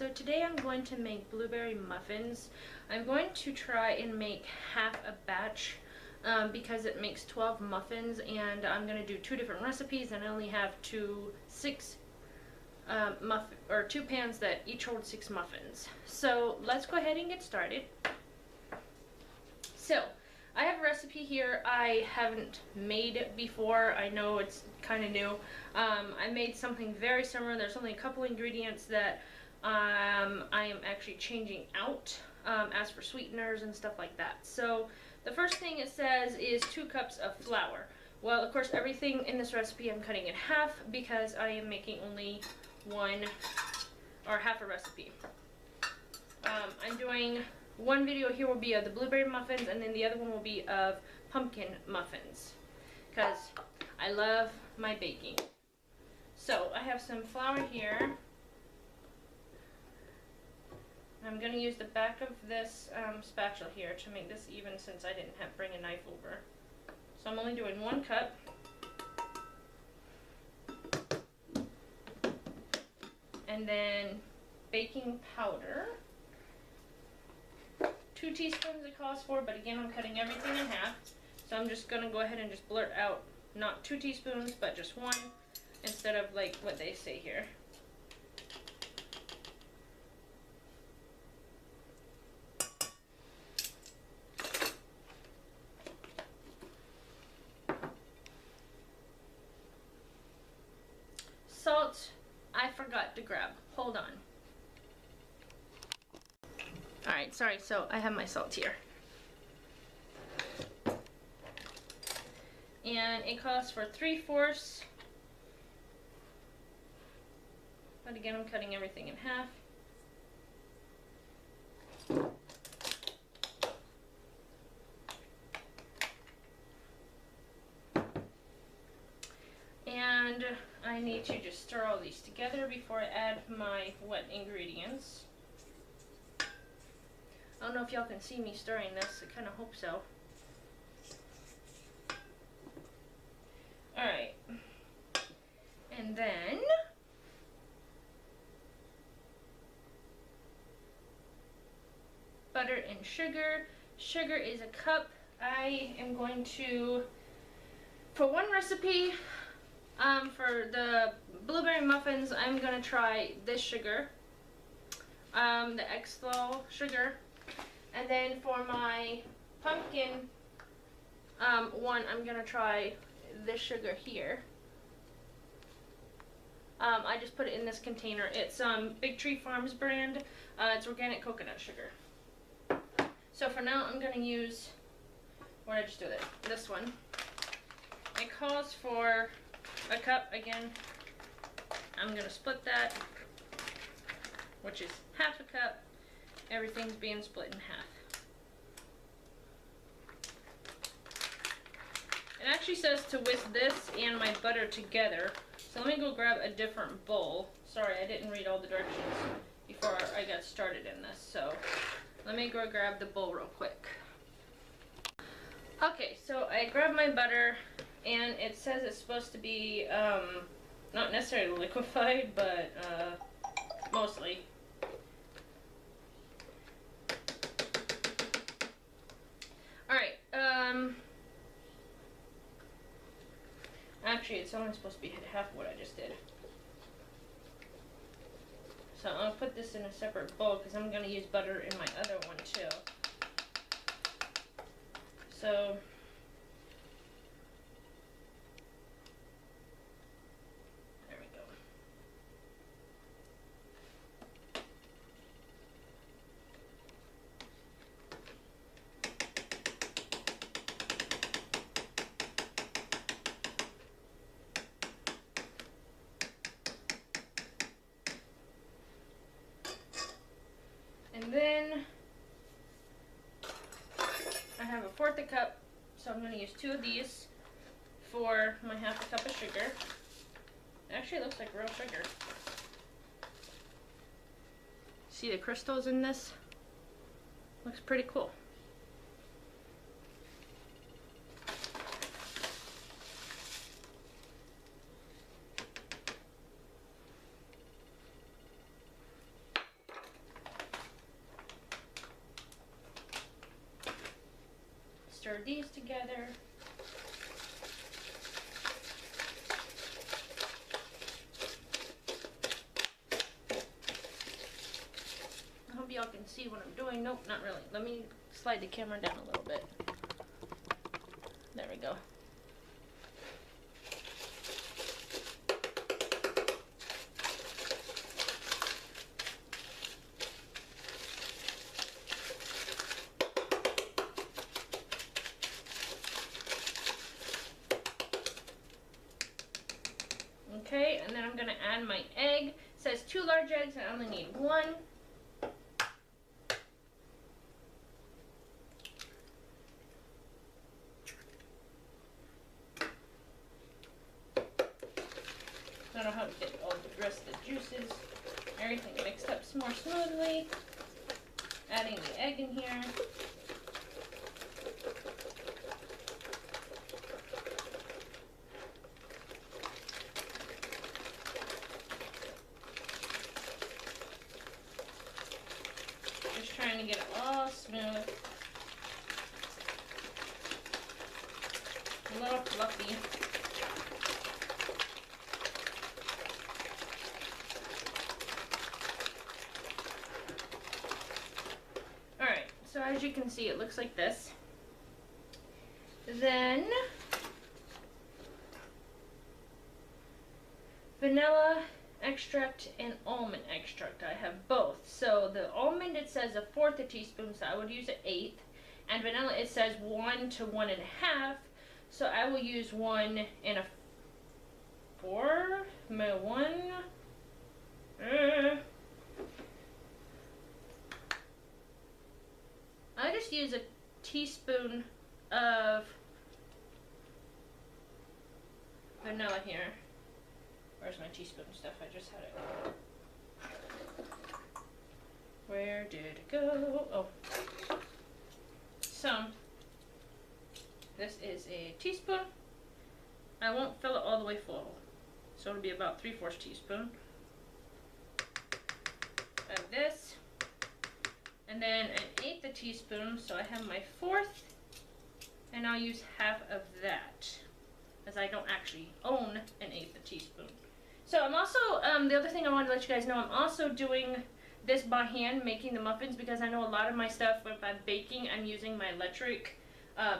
So today I'm going to make blueberry muffins. I'm going to try and make half a batch because it makes 12 muffins, and I'm going to do 2 different recipes, and I only have two pans that each hold 6 muffins. So let's go ahead and get started. So I have a recipe here I haven't made before. I know it's kind of new. I made something very similar. There's only a couple ingredients that I am actually changing out as for sweeteners and stuff like that. So the first thing it says is 2 cups of flour. Well, of course, everything in this recipe I'm cutting in half because I am making only half a recipe. I'm doing one video here will be of the blueberry muffins, and then the other one will be of pumpkin muffins because I love my baking. So I have some flour here. I'm going to use the back of this spatula here to make this even, since I didn't bring a knife over. So I'm only doing 1 cup. And then baking powder. 2 teaspoons it calls for, but again I'm cutting everything in half. So I'm just going to go ahead and just blurt out not 2 teaspoons, but just 1 instead of like what they say here. Salt, I forgot to grab. Hold on. Alright, sorry, so I have my salt here. And it calls for 3/4. But again, I'm cutting everything in half. And I need to just stir all these together before I add my wet ingredients. I don't know if y'all can see me stirring this. I kind of hope so. Alright. And then butter and sugar. Sugar is a cup. I am going to, for one recipe, for the blueberry muffins, I'm going to try this sugar, the X-Flow sugar. And then for my pumpkin one, I'm going to try this sugar here. I just put it in this container. It's Big Tree Farms brand. It's organic coconut sugar. So for now, I'm going to use, what did I just do it? This one. It calls for a cup. Again, I'm going to split that, which is half a cup. Everything's being split in half. It actually says to whisk this and my butter together. So let me go grab a different bowl. Sorry, I didn't read all the directions before I got started in this. So let me go grab the bowl real quick. Okay, so I grabbed my butter, and it says it's supposed to be not necessarily liquefied, but mostly. Alright, actually it's only supposed to be half of what I just did. So I'm going to put this in a separate bowl because I'm going to use butter in my other one too. So there we go. And then I have 1/4 cup, so I'm going to use 2 of these for my half a cup of sugar. It actually looks like real sugar. See the crystals in this? Looks pretty cool. stir these together. I hope y'all can see what I'm doing. Nope, not really. Let me slide the camera down a little bit. There we go. Okay, and then I'm gonna add my egg. It says 2 large eggs, I only need 1. That'll help get all the rest of the juices, everything mixed up more smoothly. Adding the egg in here. Just trying to get it all smooth. A little fluffy. So as you can see, it looks like this. Then vanilla extract and almond extract. I have both. So the almond, it says 1/4 teaspoon, so I would use 1/8. And vanilla, it says 1 to 1.5. So I will use 1 1/4. I just use a teaspoon of vanilla here. Where's my teaspoon stuff? I just had it. Where did it go? Oh. So, this is a teaspoon. I won't fill it all the way full. So it'll be about 3/4 teaspoon of this. And then 1/8 teaspoon, so I have my 1/4, and I'll use half of that, as I don't actually own 1/8 teaspoon. So I'm also, the other thing I wanted to let you guys know, I'm also doing this by hand, making the muffins, because I know a lot of my stuff, if I'm baking, I'm using my electric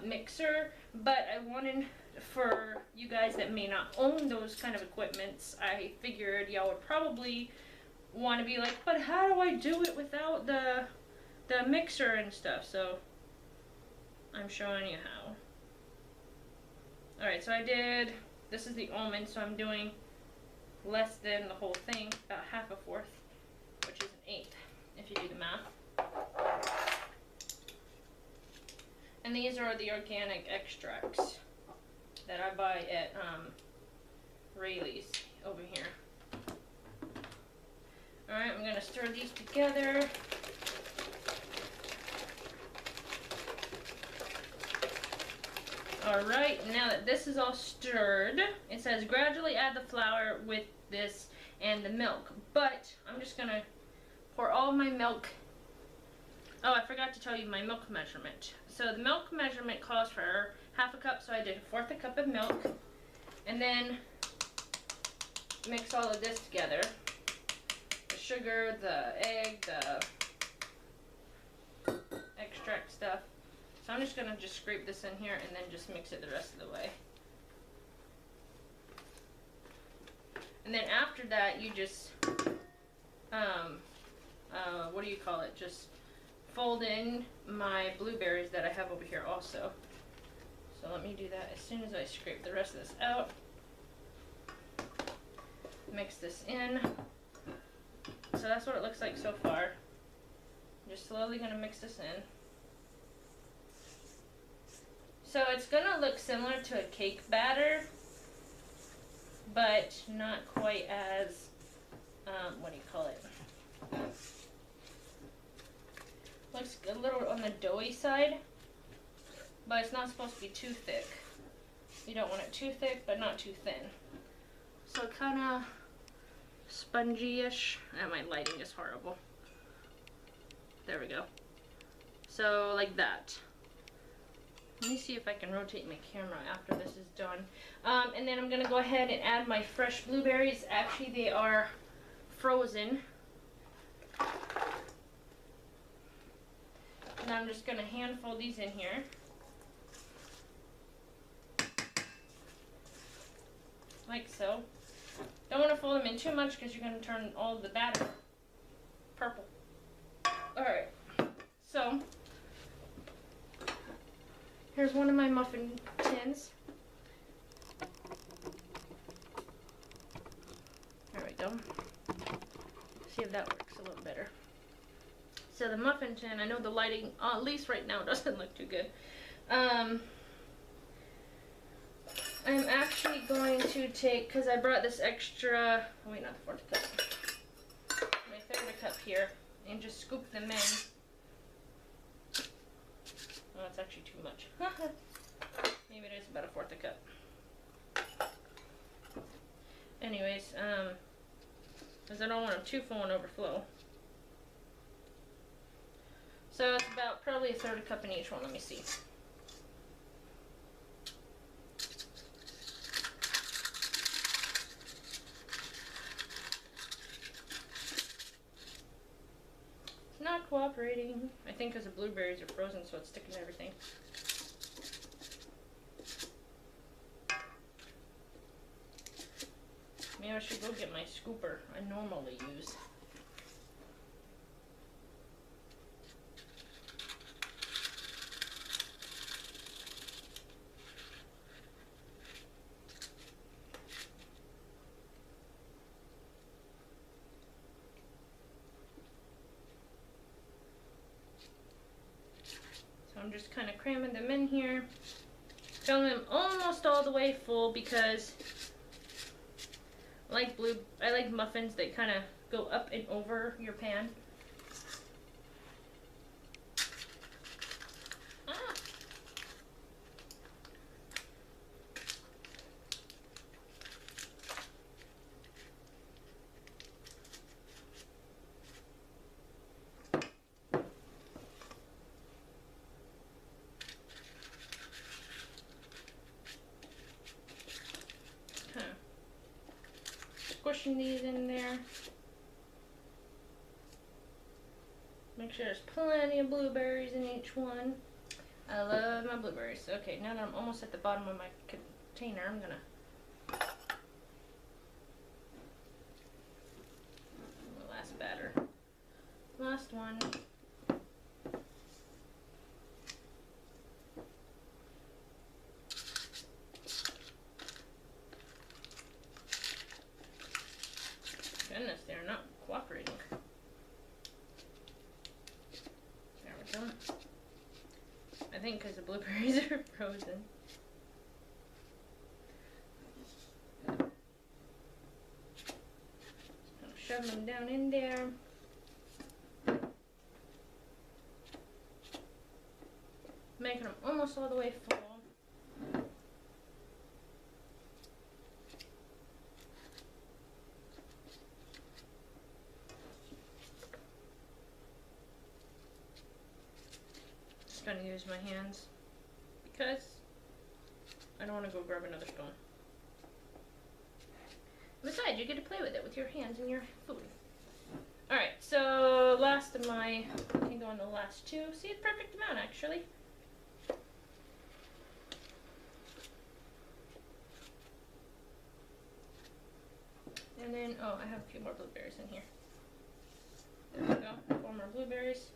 mixer, but I wanted, for you guys that may not own those kind of equipments, I figured y'all would probably want to be like, but how do I do it without the mixer and stuff? So I'm showing you how. Alright, so I did, this is the almond, so I'm doing less than the whole thing, about 1/2, which is 1/8 if you do the math. And these are the organic extracts that I buy at Rayleigh's over here. Alright, I'm gonna stir these together. Alright, now that this is all stirred, it says gradually add the flour with this and the milk. But I'm just going to pour all my milk. Oh, I forgot to tell you my milk measurement. So the milk measurement calls for 1/2 cup, so I did 1/4 cup of milk. And then mix all of this together. The sugar, the egg, the extract stuff. So I'm just going to just scrape this in here and then just mix it the rest of the way. And then after that, you just, what do you call it? Just fold in my blueberries that I have over here also. So let me do that as soon as I scrape the rest of this out. Mix this in. So that's what it looks like so far. I'm just slowly going to mix this in. So it's going to look similar to a cake batter, but not quite as, what do you call it? Looks a little on the doughy side, but it's not supposed to be too thick. You don't want it too thick, but not too thin. So kind of spongy-ish. My lighting is horrible. There we go. So like that. Let me see if I can rotate my camera after this is done. And then I'm going to go ahead and add my fresh blueberries. Actually, they are frozen. And I'm just going to hand fold these in here. Like so. Don't want to fold them in too much because you're going to turn all the batter purple. Alright, so here's one of my muffin tins. There we go. See if that works a little better. So the muffin tin, I know the lighting, at least right now, doesn't look too good. I'm actually going to take, because I brought this extra, oh wait, not the fourth cup, my third cup here, and just scoop them in. Oh, it's actually too much. Maybe it is about a fourth a cup. Anyways, because I don't want them too full and overflow. So it's about probably a third a cup in each one. Let me see. Not cooperating. I think because the blueberries are frozen, so it's sticking to everything. Maybe I should go get my scooper I normally use. I'm just kind of cramming them in here, filling them almost all the way full because I like muffins that kind of go up and over your pan. Squishing these in there. Make sure there's plenty of blueberries in each one. I love my blueberries. Okay, now that I'm almost at the bottom of my container, I'm gonna the last batter. Last one. Goodness, they're not cooperating. There we go. I think because the blueberries are frozen. Kind of shove them down in there. Making them almost all the way full. Going to use my hands because I don't want to go grab another spoon. Besides, you get to play with it with your hands and your food. Alright, so last of my, I can go on the last two. See, it's perfect amount actually. And then, oh, I have a few more blueberries in here. There we go, 4 more blueberries.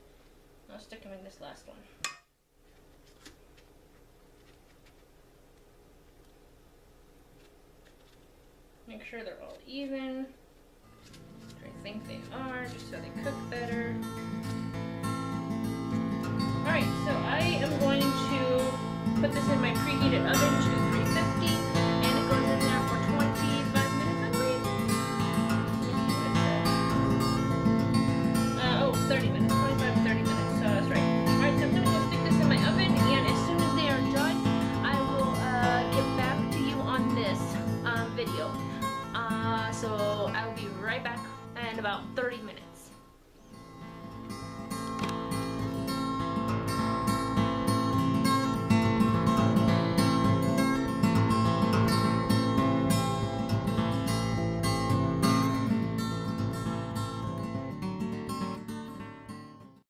I'll stick them in this last one. Make sure they're all even. I think they are, just so they cook better. Alright, so I am going to put this in my preheated oven to 350, and it goes in there for 25 minutes, I believe. Oh, 30 minutes, 25 to 30 minutes, so that's right. Alright, so I'm going to go stick this in my oven, and as soon as they are done, I will get back to you on this video. So I'll be right back in about